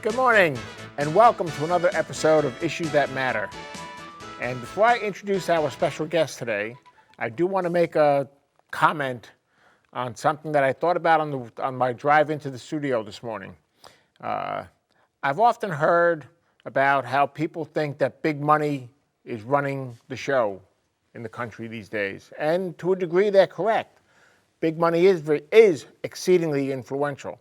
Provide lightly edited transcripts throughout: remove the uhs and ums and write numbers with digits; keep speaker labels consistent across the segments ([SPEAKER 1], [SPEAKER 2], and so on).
[SPEAKER 1] Good morning, and welcome to another episode of Issues That Matter. And before I introduce our special guest today, I do want to make a comment on something that I thought about on my drive into the studio this morning. I've often heard about how people think that big money is running the show in the country these days. And to a degree, they're correct. Big money is exceedingly influential.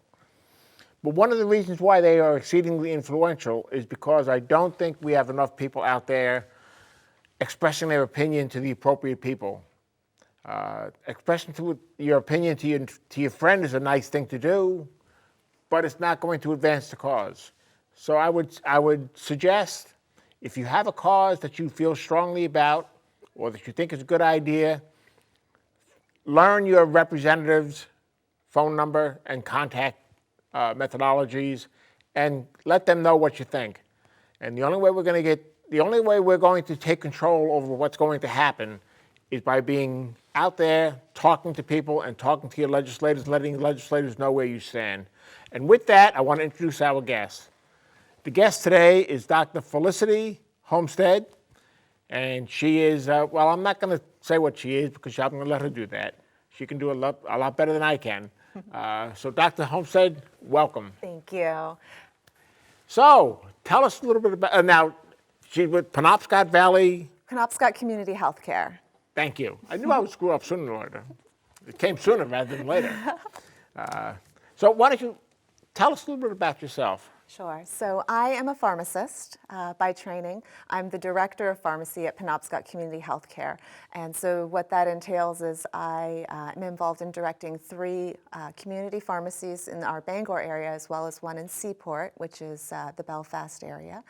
[SPEAKER 1] But one of the reasons why they are exceedingly influential is because I don't think we have enough people out there expressing their opinion to the appropriate people. Expressing your opinion to your friend is a nice thing to do, but it's not going to advance the cause. So I would suggest, if you have a cause that you feel strongly about or that you think is a good idea, learn your representative's phone number and contact methodologies, and let them know what you think. And the only way we're going to take control over what's going to happen is by being out there, talking to people, and talking to your legislators, letting legislators know where you stand. And with that, I want to introduce our guest. The guest today is Dr. Felicity Homsted, and she is, well, I'm not going to say what she is because I'm going to let her do that. She can do a lot better than I can. So Dr. Homsted, welcome.
[SPEAKER 2] Thank you.
[SPEAKER 1] So tell us a little bit about, now she's with Penobscot Valley.
[SPEAKER 2] Penobscot Community Healthcare.
[SPEAKER 1] Thank you. I knew I would screw up sooner or later. It came sooner rather than later. So why don't you tell us a little bit about yourself?
[SPEAKER 2] Sure. So I am a pharmacist by training. I'm the director of pharmacy at Penobscot Community Healthcare. And so what that entails is I am involved in directing 3 community pharmacies in our Bangor area, as well as one in Seaport, which is the Belfast area.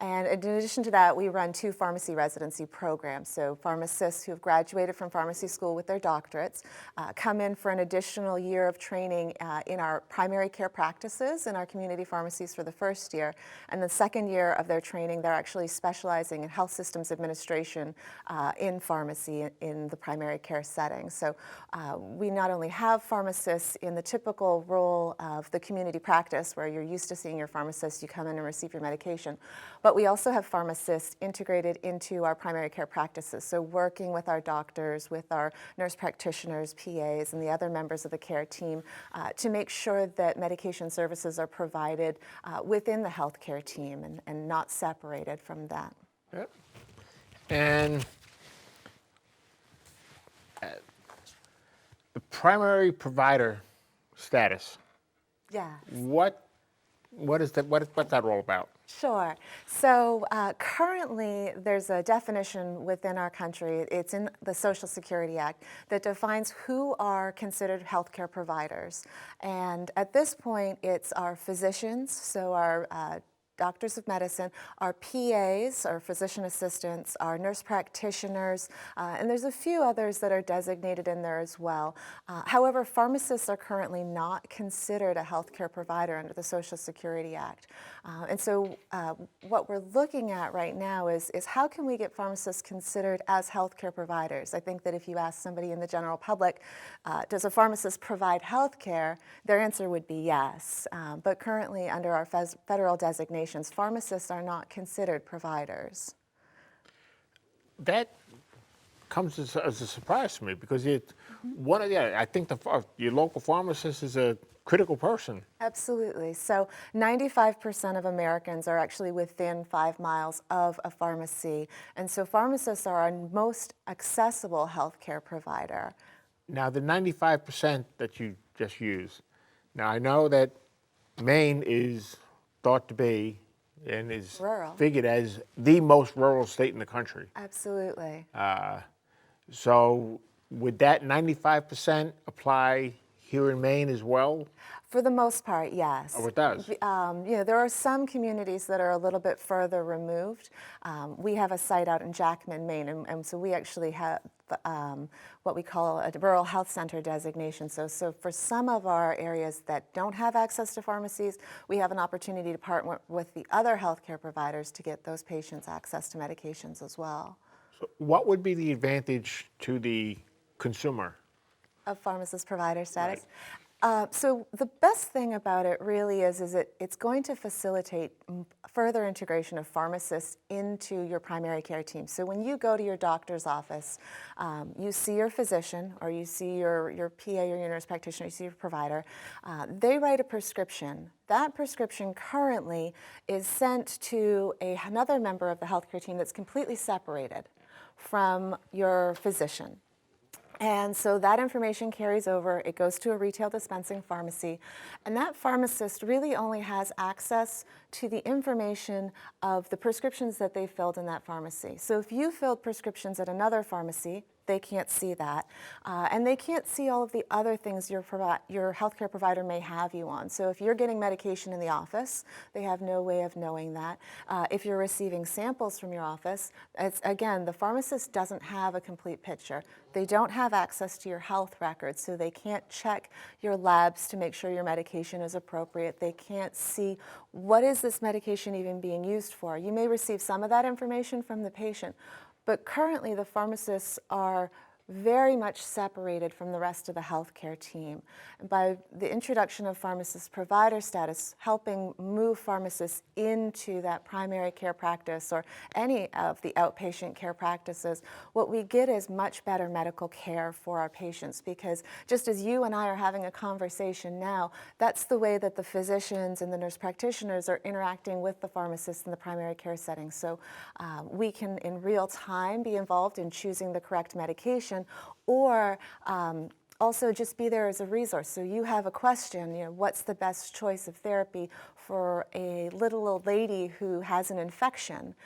[SPEAKER 2] And in addition to that, we run 2 pharmacy residency programs. So pharmacists who have graduated from pharmacy school with their doctorates come in for an additional year of training in our primary care practices in our community pharmacies for the first year. And the second year of their training, they're actually specializing in health systems administration in pharmacy in the primary care setting. So we not only have pharmacists in the typical role of the community practice where you're used to seeing your pharmacist, you come in and receive your medication, but we also have pharmacists integrated into our primary care practices. So working with our doctors, with our nurse practitioners, PAs, and the other members of the care team to make sure that medication services are provided within the healthcare team and not separated from that.
[SPEAKER 1] Yep. And the primary provider status.
[SPEAKER 2] Yeah.
[SPEAKER 1] What's that all about?
[SPEAKER 2] Sure. So currently there's a definition within our country, it's in the Social Security Act, that defines who are considered healthcare providers. And at this point, it's our physicians, so our doctors of medicine, our PAs, our physician assistants, our nurse practitioners, and there's a few others that are designated in there as well. However, pharmacists are currently not considered a healthcare provider under the Social Security Act. And so what we're looking at right now is how can we get pharmacists considered as healthcare providers? I think that if you ask somebody in the general public, does a pharmacist provide healthcare, their answer would be yes. But currently under our federal designation, pharmacists are not considered providers.
[SPEAKER 1] That comes as a surprise to me because I think your local pharmacist is a critical person.
[SPEAKER 2] Absolutely. So 95% of Americans are actually within 5 miles of a pharmacy. And so pharmacists are our most accessible healthcare provider.
[SPEAKER 1] Now, the 95% that you just used, now I know that Maine is thought to be and is
[SPEAKER 2] rural.
[SPEAKER 1] Figured as the most rural state in the country.
[SPEAKER 2] Absolutely.
[SPEAKER 1] So would that 95% apply here in Maine as well?
[SPEAKER 2] For the most part, yes.
[SPEAKER 1] Oh, it does?
[SPEAKER 2] There are some communities that are a little bit further removed. We have a site out in Jackman, Maine, and so we actually have what we call a rural health center designation. So for some of our areas that don't have access to pharmacies, we have an opportunity to partner with the other healthcare providers to get those patients access to medications as well.
[SPEAKER 1] So what would be the advantage to the consumer
[SPEAKER 2] of pharmacist provider status? So the best thing about it really is it's going to facilitate further integration of pharmacists into your primary care team. So when you go to your doctor's office, you see your physician or you see your PA or your nurse practitioner, you see your provider, they write a prescription. That prescription currently is sent to another member of the healthcare team that's completely separated from your physician. And so that information carries over, it goes to a retail dispensing pharmacy, and that pharmacist really only has access to the information of the prescriptions that they filled in that pharmacy. So if you filled prescriptions at another pharmacy, they can't see that. And they can't see all of the other things your healthcare provider may have you on. So if you're getting medication in the office, they have no way of knowing that. If you're receiving samples from your office, again, the pharmacist doesn't have a complete picture. They don't have access to your health records, so they can't check your labs to make sure your medication is appropriate. They can't see what is this medication even being used for. You may receive some of that information from the patient, but currently the pharmacists are very much separated from the rest of the healthcare team. And by the introduction of pharmacist provider status, helping move pharmacists into that primary care practice or any of the outpatient care practices, what we get is much better medical care for our patients, because just as you and I are having a conversation now, that's the way that the physicians and the nurse practitioners are interacting with the pharmacists in the primary care setting. So we can in real time be involved in choosing the correct medication, or also just be there as a resource. So you have a question, what's the best choice of therapy for a little old lady who has an infection?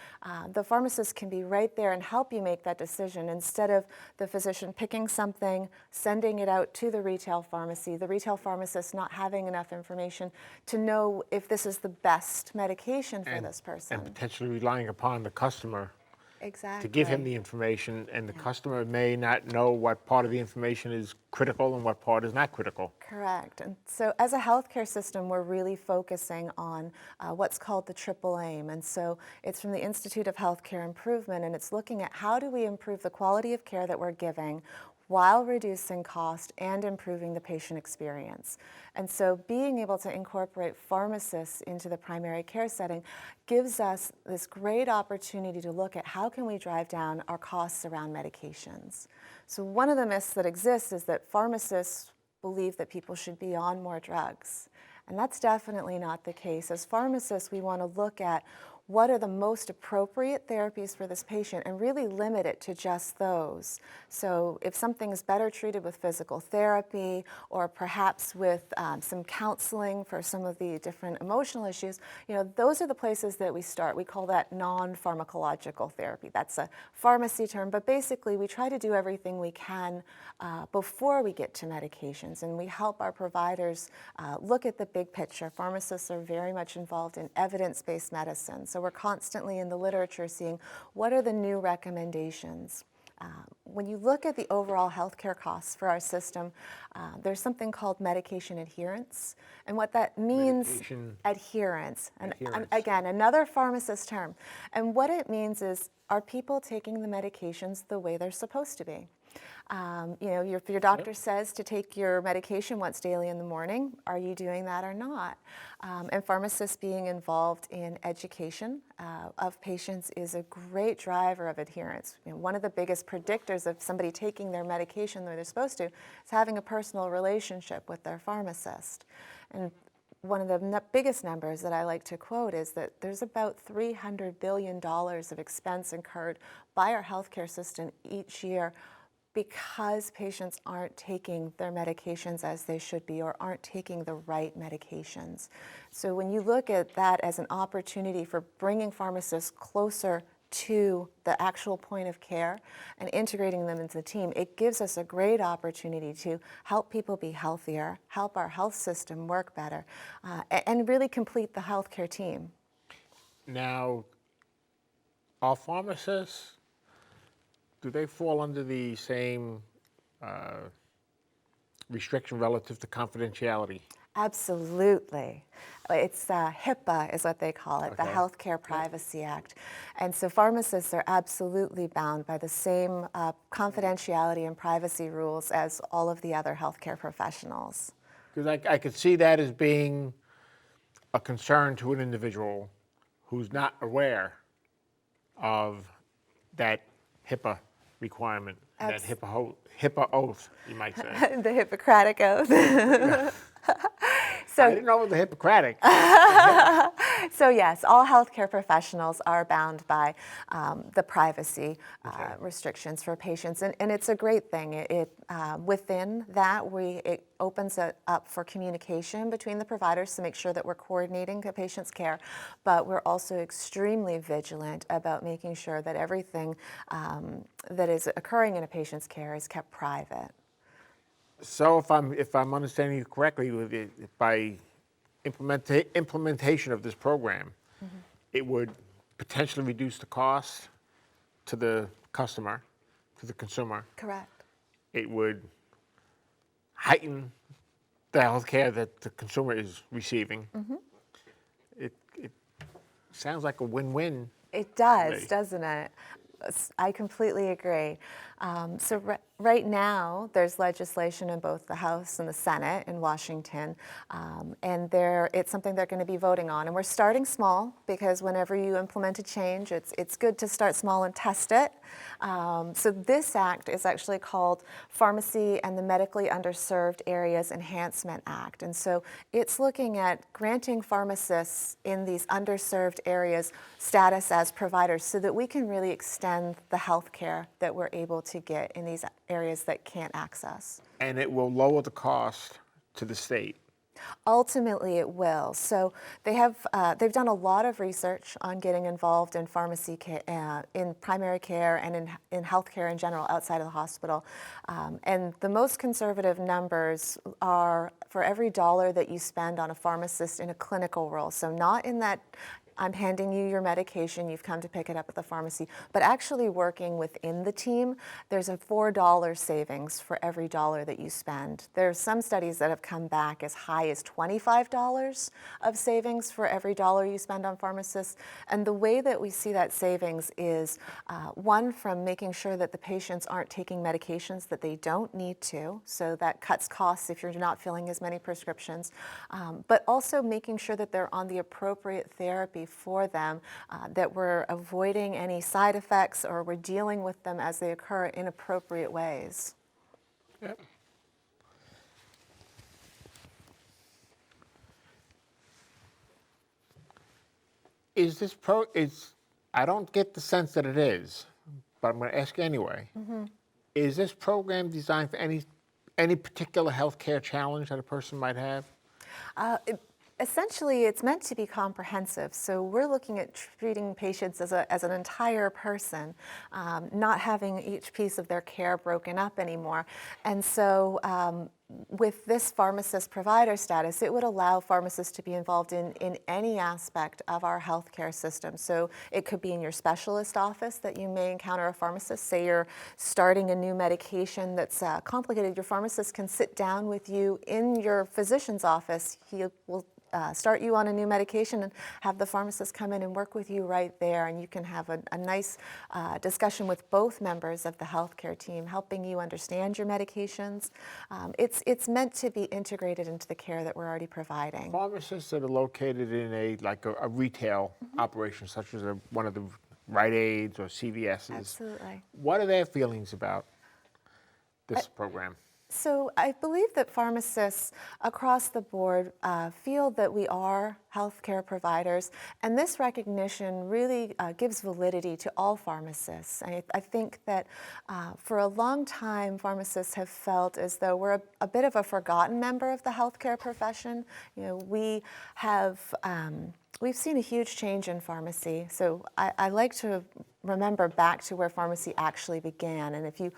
[SPEAKER 2] The pharmacist can be right there and help you make that decision instead of the physician picking something, sending it out to the retail pharmacy, the retail pharmacist not having enough information to know if this is the best medication for this person.
[SPEAKER 1] And potentially relying upon the customer
[SPEAKER 2] Exactly.
[SPEAKER 1] to give him the information, and the customer may not know what part of the information is critical and what part is not critical.
[SPEAKER 2] Correct. And so as a healthcare system, we're really focusing on what's called the triple aim. And so it's from the Institute of Healthcare Improvement, and it's looking at how do we improve the quality of care that we're giving while reducing cost and improving the patient experience. And so being able to incorporate pharmacists into the primary care setting gives us this great opportunity to look at how can we drive down our costs around medications. So one of the myths that exists is that pharmacists believe that people should be on more drugs. And that's definitely not the case. As pharmacists, we want to look at what are the most appropriate therapies for this patient and really limit it to just those. So if something is better treated with physical therapy or perhaps with some counseling for some of the different emotional issues, those are the places that we start. We call that non-pharmacological therapy. That's a pharmacy term, but basically we try to do everything we can before we get to medications, and we help our providers look at the big picture. Pharmacists are very much involved in evidence-based medicine. So we're constantly in the literature seeing what are the new recommendations. When you look at the overall healthcare costs for our system, there's something called medication adherence. And what that means, adherence. And again, another pharmacist term. And what it means is, are people taking the medications the way they're supposed to be? If your doctor says to take your medication once daily in the morning, are you doing that or not? And pharmacists being involved in education of patients is a great driver of adherence. One of the biggest predictors of somebody taking their medication the way they're supposed to is having a personal relationship with their pharmacist. And one of the biggest numbers that I like to quote is that there's about $300 billion of expense incurred by our healthcare system each year because patients aren't taking their medications as they should be or aren't taking the right medications. So when you look at that as an opportunity for bringing pharmacists closer to the actual point of care and integrating them into the team, it gives us a great opportunity to help people be healthier, help our health system work better, and really complete the healthcare team.
[SPEAKER 1] Now, are pharmacists, do they fall under the same restriction relative to confidentiality?
[SPEAKER 2] Absolutely. It's HIPAA is what they call it, the Healthcare Privacy Act. And so pharmacists are absolutely bound by the same confidentiality and privacy rules as all of the other healthcare professionals.
[SPEAKER 1] Because I could see that as being a concern to an individual who's not aware of that HIPAA requirement, that HIPAA oath, you might say.
[SPEAKER 2] The Hippocratic Oath.
[SPEAKER 1] I didn't know it was the Hippocratic.
[SPEAKER 2] So yes, all healthcare professionals are bound by the privacy restrictions for patients, and it's a great thing. Within that, it opens it up for communication between the providers to make sure that we're coordinating the patient's care, but we're also extremely vigilant about making sure that everything that is occurring in a patient's care is kept private.
[SPEAKER 1] So if I'm understanding you correctly, by implementation of this program, it would potentially reduce the cost to the customer, to the consumer.
[SPEAKER 2] Correct.
[SPEAKER 1] It would heighten the health care that the consumer is receiving. It sounds like a win-win.
[SPEAKER 2] It does,
[SPEAKER 1] Right.
[SPEAKER 2] doesn't it? I completely agree. Right now, there's legislation in both the House and the Senate in Washington, and it's something they're going to be voting on. And we're starting small because whenever you implement a change, it's good to start small and test it. So this act is actually called Pharmacy and the Medically Underserved Areas Enhancement Act. And so it's looking at granting pharmacists in these underserved areas status as providers so that we can really extend the health care that we're able to get in these areas that can't access.
[SPEAKER 1] And it will lower the cost to the state.
[SPEAKER 2] Ultimately, it will. So they've done a lot of research on getting involved in pharmacy care, in primary care, and in healthcare in general outside of the hospital. And the most conservative numbers are for every dollar that you spend on a pharmacist in a clinical role. So not in that I'm handing you your medication, you've come to pick it up at the pharmacy, but actually working within the team, there's a $4 savings for every dollar that you spend. There's some studies that have come back as high as $25 of savings for every dollar you spend on pharmacists. And the way that we see that savings is one, from making sure that the patients aren't taking medications that they don't need to, so that cuts costs if you're not filling as many prescriptions, but also making sure that they're on the appropriate therapy for them, that we're avoiding any side effects or we're dealing with them as they occur in appropriate ways.
[SPEAKER 1] Yep. Is this I don't get the sense that it is, but I'm going to ask you anyway. Is this program designed for any particular health care challenge that a person might have?
[SPEAKER 2] Essentially, it's meant to be comprehensive. So we're looking at treating patients as an entire person, not having each piece of their care broken up anymore. And so with this pharmacist provider status, it would allow pharmacists to be involved in any aspect of our healthcare system. So it could be in your specialist office that you may encounter a pharmacist. Say you're starting a new medication that's complicated. Your pharmacist can sit down with you in your physician's office. He will start you on a new medication and have the pharmacist come in and work with you right there, and you can have a nice discussion with both members of the healthcare team, helping you understand your medications. It's meant to be integrated into the care that we're already providing.
[SPEAKER 1] Pharmacists that are located in a retail operation, such as one of the Rite Aids or CVS's.
[SPEAKER 2] Absolutely.
[SPEAKER 1] What are their feelings about this program?
[SPEAKER 2] So I believe that pharmacists across the board feel that we are healthcare providers, and this recognition really gives validity to all pharmacists. I think that for a long time, pharmacists have felt as though we're a bit of a forgotten member of the healthcare profession. You know, we've seen a huge change in pharmacy. So I like to remember back to where pharmacy actually began. And if you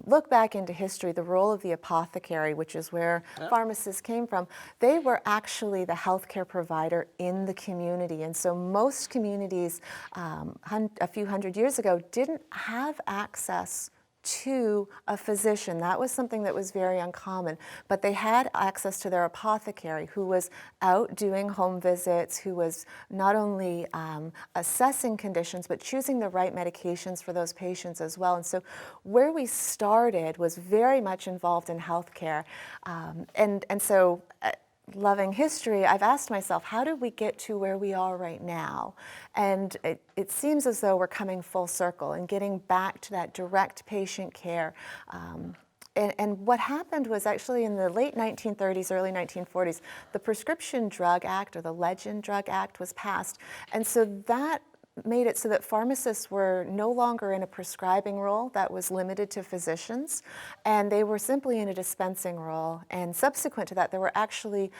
[SPEAKER 2] look back into history, the role of the apothecary, which is where pharmacists came from, they were actually the healthcare provider in the community. And so most communities a few hundred years ago didn't have access to a physician. That was something that was very uncommon, but they had access to their apothecary, who was out doing home visits, who was not only assessing conditions, but choosing the right medications for those patients as well. And so where we started was very much involved in healthcare. So loving history, I've asked myself, how did we get to where we are right now? And it seems as though we're coming full circle and getting back to that direct patient care. And what happened was actually in the late 1930s, early 1940s, the Prescription Drug Act, or the Legend Drug Act, was passed. And so that made it so that pharmacists were no longer in a prescribing role that was limited to physicians, and they were simply in a dispensing role. And subsequent to that, there were actually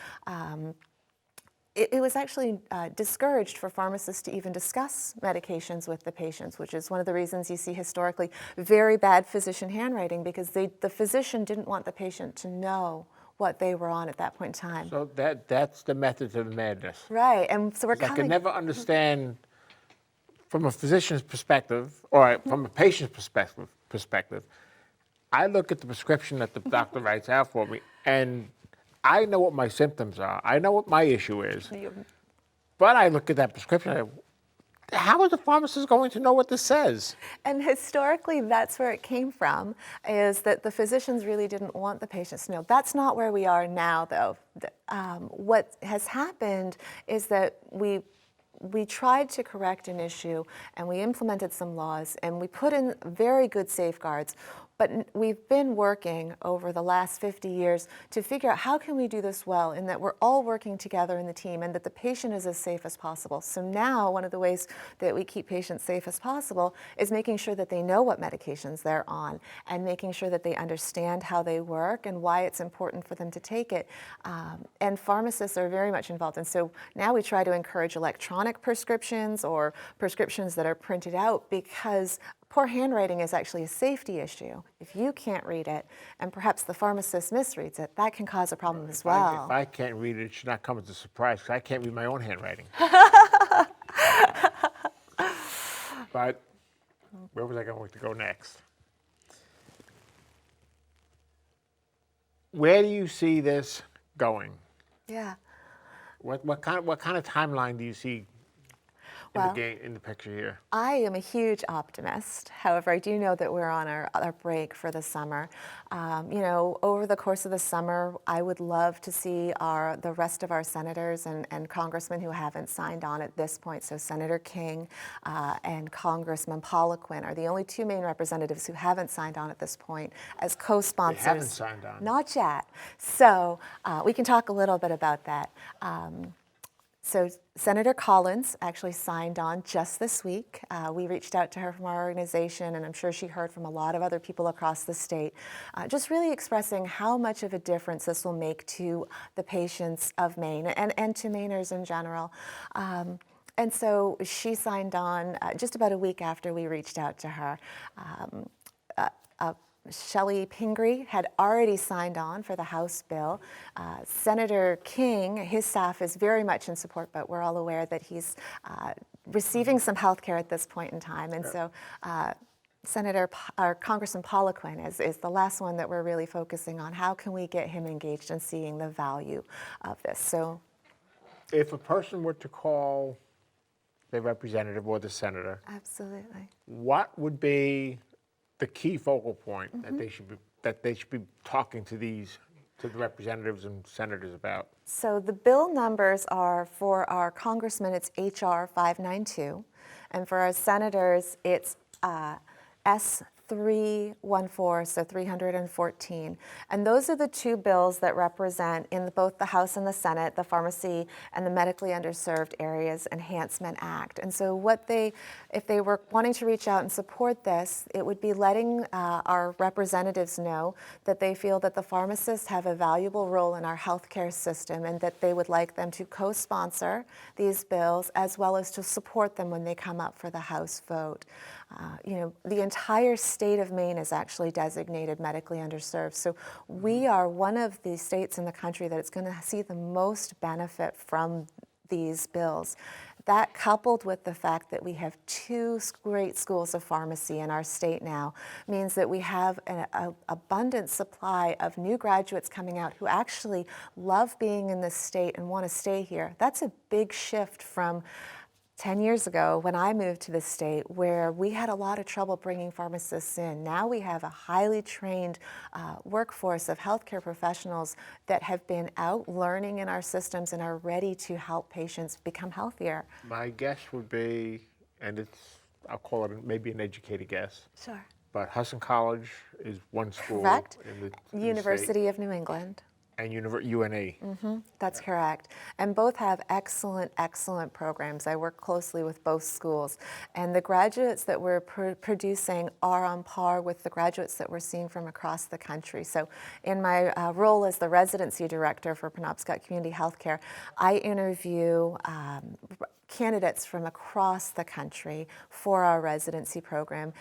[SPEAKER 2] it was actually discouraged for pharmacists to even discuss medications with the patients, which is one of the reasons you see historically very bad physician handwriting, because the physician didn't want the patient to know what they were on at that point in time.
[SPEAKER 1] So that's the method of madness.
[SPEAKER 2] Right, and so we're
[SPEAKER 1] 'Cause I
[SPEAKER 2] coming.
[SPEAKER 1] can never understand from a physician's perspective, or from a patient's perspective, I look at the prescription that the doctor writes out for me, and I know what my symptoms are. I know what my issue is. But I look at that prescription, and how is the pharmacist going to know what this says?
[SPEAKER 2] And historically, that's where it came from, is that the physicians really didn't want the patients to know. That's not where we are now, though. What has happened is that we tried to correct an issue, and we implemented some laws, and we put in very good safeguards. But we've been working over the last 50 years to figure out how can we do this well, in that we're all working together in the team, and that the patient is as safe as possible. So now one of the ways that we keep patients safe as possible is making sure that they know what medications they're on, and making sure that they understand how they work and why it's important for them to take it. And pharmacists are very much involved. And so now we try to encourage electronic prescriptions or prescriptions that are printed out, because poor handwriting is actually a safety issue. If you can't read it, and perhaps the pharmacist misreads it, that can cause a problem as well.
[SPEAKER 1] If I can't read it, it should not come as a surprise, because I can't read my own handwriting. But where was I going to go next? Where do you see this going?
[SPEAKER 2] Yeah.
[SPEAKER 1] What kind of timeline do you see
[SPEAKER 2] Well,
[SPEAKER 1] in the picture here?
[SPEAKER 2] I am a huge optimist. However, I do know that we're on our break for the summer. Over the course of the summer, I would love to see the rest of our senators and congressmen who haven't signed on at this point. So Senator King and Congressman Poliquin are the only two main representatives who haven't signed on at this point as co-sponsors.
[SPEAKER 1] They haven't signed on.
[SPEAKER 2] Not yet. So we can talk a little bit about that. So Senator Collins actually signed on just this week. We reached out to her from our organization, and I'm sure she heard from a lot of other people across the state, just really expressing how much of a difference this will make to the patients of Maine and to Mainers in general. And so she signed on just about a week after we reached out to her. Shelley Pingree had already signed on for the House bill. Senator King, his staff is very much in support, but we're all aware that he's receiving some health care at this point in time. And so Congressman Poliquin is the last one that we're really focusing on. How can we get him engaged in seeing the value of this? So,
[SPEAKER 1] if a person were to call the representative or the senator,
[SPEAKER 2] absolutely.
[SPEAKER 1] what would be the key focal point that they should be talking to the representatives and senators about?
[SPEAKER 2] So the bill numbers are, for our congressmen, it's HR 592, and for our senators, it's S314, so 314. And those are the two bills that represent, in both the House and the Senate, the Pharmacy and the Medically Underserved Areas Enhancement Act. And so if they were wanting to reach out and support this, it would be letting our representatives know that they feel that the pharmacists have a valuable role in our healthcare system, and that they would like them to co-sponsor these bills, as well as to support them when they come up for the House vote. The entire state of Maine is actually designated medically underserved. So we are one of the states in the country that is going to see the most benefit from these bills. That coupled with the fact that we have two great schools of pharmacy in our state now means that we have an abundant supply of new graduates coming out who actually love being in this state and want to stay here. That's a big shift from 10 years ago when I moved to the state, where we had a lot of trouble bringing pharmacists in. Now we have a highly trained workforce of healthcare professionals that have been out learning in our systems and are ready to help patients become healthier.
[SPEAKER 1] My guess would be, and I'll call it maybe an educated guess,
[SPEAKER 2] Sure.
[SPEAKER 1] but Hudson College is one school
[SPEAKER 2] Correct.
[SPEAKER 1] in the
[SPEAKER 2] University
[SPEAKER 1] state,
[SPEAKER 2] of New England.
[SPEAKER 1] and UNE.
[SPEAKER 2] That's correct. And both have excellent, excellent programs. I work closely with both schools. And the graduates that we're producing are on par with the graduates that we're seeing from across the country. So in my role as the residency director for Penobscot Community Healthcare, I interview candidates from across the country for our residency program.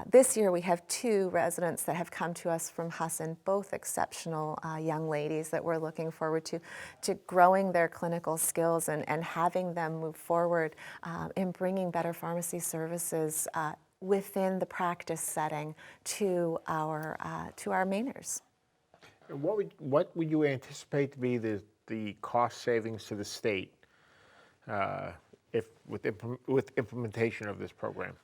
[SPEAKER 2] This year we have two residents that have come to us from Hudson, both exceptional young ladies that we're looking forward to growing their clinical skills and having them move forward in bringing better pharmacy services within the practice setting to our Mainers.
[SPEAKER 1] And what would you anticipate to be the cost savings to the state if with implementation of this program?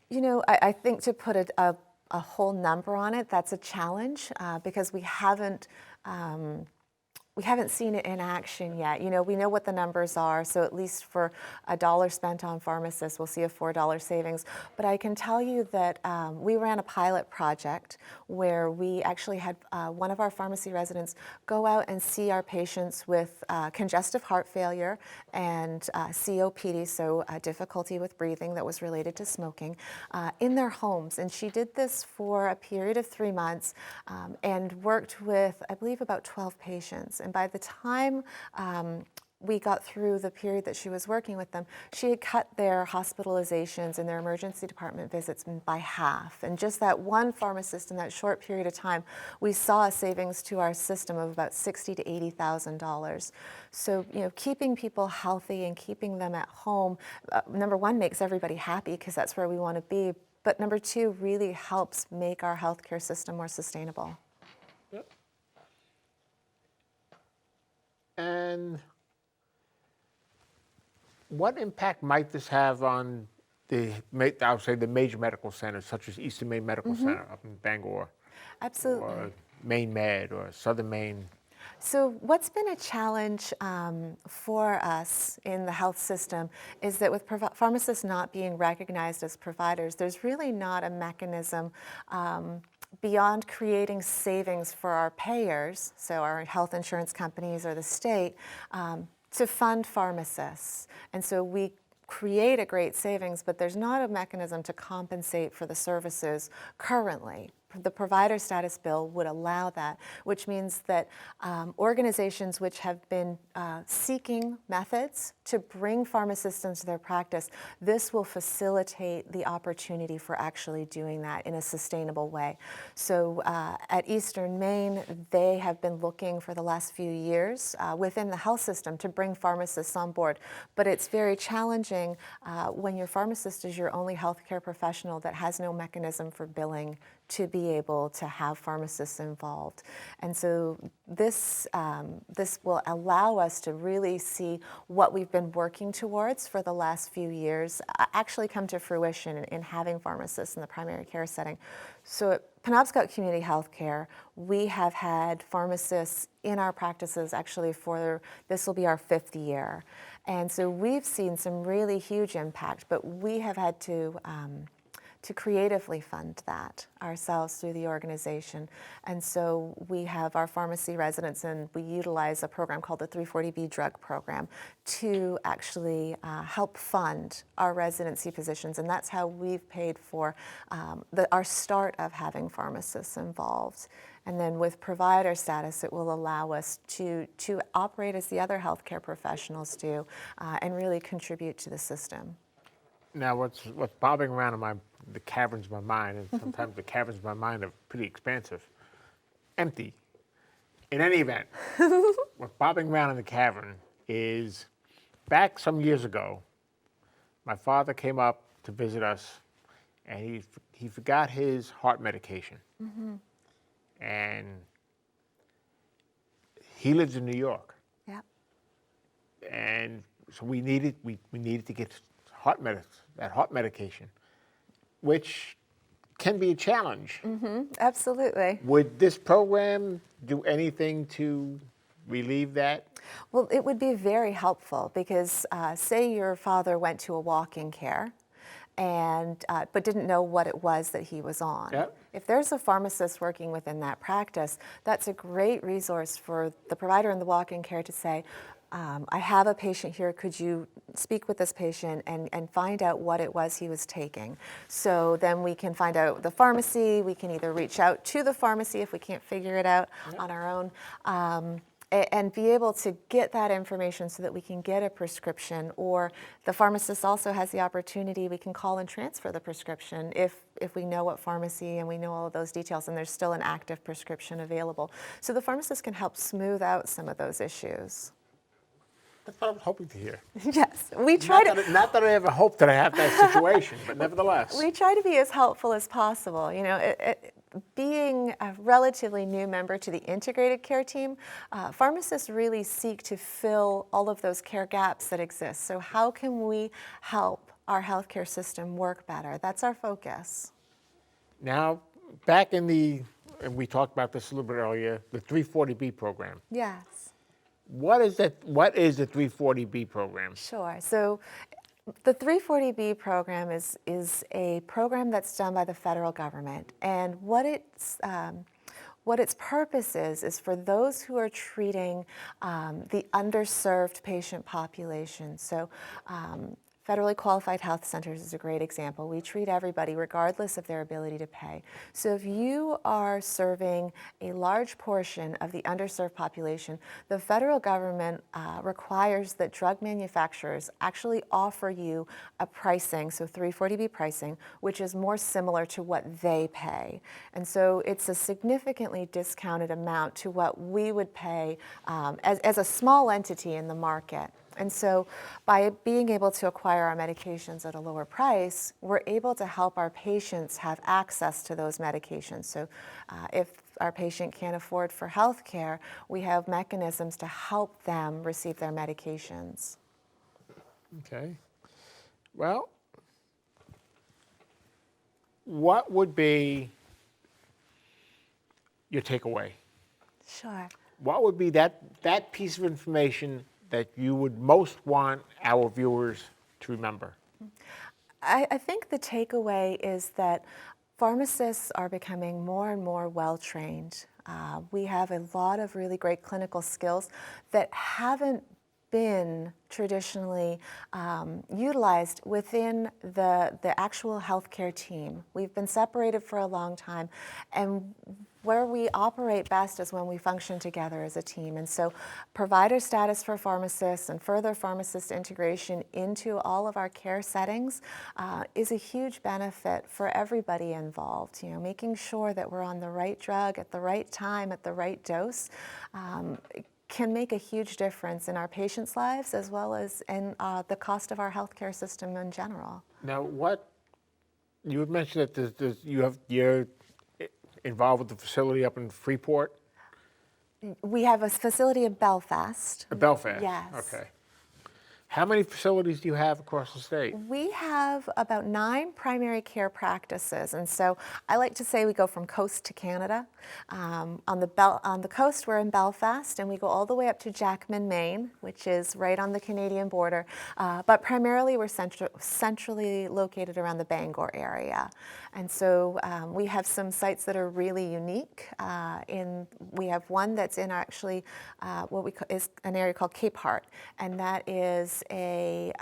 [SPEAKER 2] You know, I think to put a whole number on it, that's a challenge because we haven't seen it in action yet. You know, we know what the numbers are, so at least for $1 spent on pharmacists, we'll see a $4 savings. But I can tell you that we ran a pilot project where we actually had one of our pharmacy residents go out and see our patients with congestive heart failure and COPD, so difficulty with breathing that was related to smoking, in their homes. And she did this for a period of 3 months and worked with, I believe, about 12 patients. And by the time we got through the period that she was working with them, she had cut their hospitalizations and their emergency department visits by half. And just that one pharmacist in that short period of time, we saw a savings to our system of about $60,000 to $80,000. So, you know, keeping people healthy and keeping them at home, number one, makes everybody happy because that's where we want to be. But number two, really helps make our healthcare system more sustainable.
[SPEAKER 1] Yep. And what impact might this have on I would say the major medical centers, such as Eastern Maine Medical Center up in Bangor,
[SPEAKER 2] Absolutely.
[SPEAKER 1] or Maine Med, or Southern Maine?
[SPEAKER 2] So what's been a challenge for us in the health system is that with pharmacists not being recognized as providers, there's really not a mechanism beyond creating savings for our payers, so our health insurance companies or the state, to fund pharmacists. And so we create a great savings, but there's not a mechanism to compensate for the services currently. The provider status bill would allow that, which means that organizations which have been seeking methods to bring pharmacists into their practice, this will facilitate the opportunity for actually doing that in a sustainable way. So at Eastern Maine, they have been looking for the last few years within the health system to bring pharmacists on board. But it's very challenging when your pharmacist is your only healthcare professional that has no mechanism for billing to be able to have pharmacists involved. And so this will allow us to really see what we've been working towards for the last few years actually come to fruition in having pharmacists in the primary care setting. So at Penobscot Community Healthcare, we have had pharmacists in our practices actually this will be our 5th year. And so we've seen some really huge impact, but we have had to creatively fund that ourselves through the organization. And so we have our pharmacy residents, and we utilize a program called the 340B drug program to actually help fund our residency positions. And that's how we've paid for our start of having pharmacists involved. And then with provider status, it will allow us to operate as the other healthcare professionals do and really contribute to the system.
[SPEAKER 1] Now, what's bobbing around in the caverns of my mind, and sometimes the caverns of my mind are pretty expansive, empty. In any event, what's bobbing around in the cavern is, back some years ago, my father came up to visit us, and he forgot his heart medication. And he lives in New York.
[SPEAKER 2] Yeah.
[SPEAKER 1] And so we needed to get that heart medication, which can be a challenge.
[SPEAKER 2] Absolutely.
[SPEAKER 1] Would this program do anything to relieve that?
[SPEAKER 2] Well, it would be very helpful because say your father went to a walk-in care and but didn't know what it was that he was on.
[SPEAKER 1] Yep.
[SPEAKER 2] If there's a pharmacist working within that practice, that's a great resource for the provider in the walk-in care to say, I have a patient here, could you speak with this patient and find out what it was he was taking? So then we can find out the pharmacy, we can either reach out to the pharmacy if we can't figure it out on our own, and be able to get that information so that we can get a prescription, or the pharmacist also has the opportunity, we can call and transfer the prescription if we know what pharmacy and we know all of those details and there's still an active prescription available. So the pharmacist can help smooth out some of those issues.
[SPEAKER 1] That's what I was hoping to hear.
[SPEAKER 2] Yes, we try
[SPEAKER 1] Not that I ever hope that I have that situation, but nevertheless.
[SPEAKER 2] We try to be as helpful as possible. You know, being a relatively new member to the integrated care team, pharmacists really seek to fill all of those care gaps that exist. So how can we help our healthcare system work better? That's our focus.
[SPEAKER 1] Now, back in and we talked about this a little bit earlier, the 340B program.
[SPEAKER 2] Yes.
[SPEAKER 1] What is that? What is the 340B program?
[SPEAKER 2] Sure. So the 340B program is a program that's done by the federal government, and what its purpose is for those who are treating the underserved patient population. So federally qualified health centers is a great example. We treat everybody regardless of their ability to pay. So if you are serving a large portion of the underserved population, the federal government requires that drug manufacturers actually offer you a pricing, so 340B pricing, which is more similar to what they pay. And so it's a significantly discounted amount to what we would pay as a small entity in the market. And so by being able to acquire our medications at a lower price, we're able to help our patients have access to those medications. So if our patient can't afford for health care, we have mechanisms to help them receive their medications.
[SPEAKER 1] Okay. Well, what would be your takeaway?
[SPEAKER 2] Sure.
[SPEAKER 1] What would be that piece of information that you would most want our viewers to remember?
[SPEAKER 2] I think the takeaway is that pharmacists are becoming more and more well-trained. We have a lot of really great clinical skills that haven't been traditionally utilized within the actual healthcare team. We've been separated for a long time, and where we operate best is when we function together as a team. And so provider status for pharmacists and further pharmacist integration into all of our care settings is a huge benefit for everybody involved. You know, making sure that we're on the right drug at the right time at the right dose can make a huge difference in our patients' lives as well as in the cost of our healthcare system in general.
[SPEAKER 1] Now, you had mentioned that you're involved with the facility up in Freeport?
[SPEAKER 2] We have a facility in Belfast.
[SPEAKER 1] Belfast?
[SPEAKER 2] Yes.
[SPEAKER 1] Okay. How many facilities do you have across the state?
[SPEAKER 2] We have about 9 primary care practices, and so I like to say we go from coast to Canada. On the coast, we're in Belfast, and we go all the way up to Jackman, Maine, which is right on the Canadian border. But primarily, we're centrally located around the Bangor area, and so we have some sites that are really unique. We have one that's in actually is an area called Cape Hart, and that is a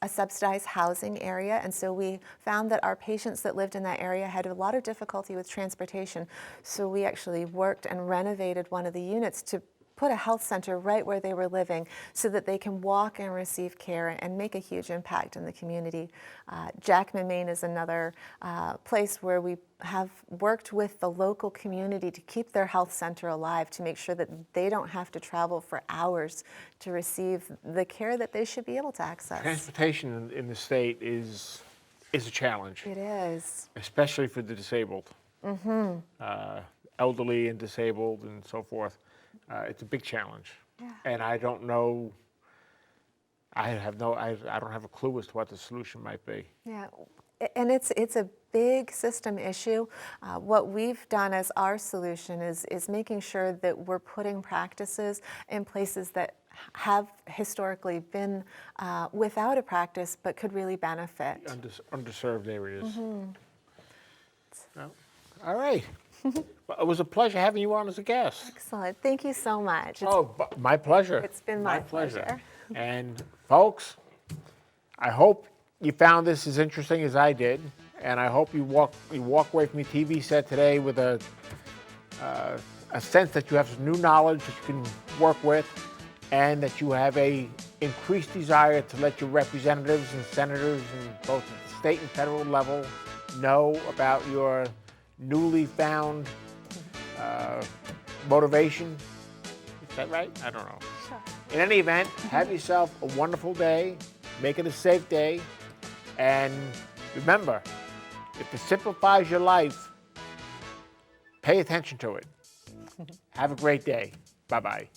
[SPEAKER 2] subsidized housing area, and so we found that our patients that lived in that area had a lot of difficulty with transportation, so we actually worked and renovated one of the units to put a health center right where they were living so that they can walk and receive care and make a huge impact in the community. Jackman, Maine is another place where we have worked with the local community to keep their health center alive, to make sure that they don't have to travel for hours to receive the care that they should be able to access.
[SPEAKER 1] Transportation in the state is a challenge,
[SPEAKER 2] It is.
[SPEAKER 1] especially for the disabled, elderly and disabled and so forth. It's a big challenge.
[SPEAKER 2] Yeah.
[SPEAKER 1] And I don't know, I don't have a clue as to what the solution might be.
[SPEAKER 2] Yeah, and it's a big system issue. What we've done as our solution is making sure that we're putting practices in places that have historically been without a practice but could really benefit.
[SPEAKER 1] Underserved areas. Well, all right. Well, it was a pleasure having you on as a guest.
[SPEAKER 2] Excellent. Thank you so much.
[SPEAKER 1] My pleasure.
[SPEAKER 2] It's been my pleasure.
[SPEAKER 1] And folks, I hope you found this as interesting as I did, and I hope you walk away from your TV set today with a sense that you have some new knowledge that you can work with, and that you have a increased desire to let your representatives and senators in both the state and federal level know about your newly found motivation. Is that right? I don't know.
[SPEAKER 2] Sure.
[SPEAKER 1] In any event, have yourself a wonderful day. Make it a safe day. And remember, if it simplifies your life, pay attention to it. Have a great day. Bye-bye.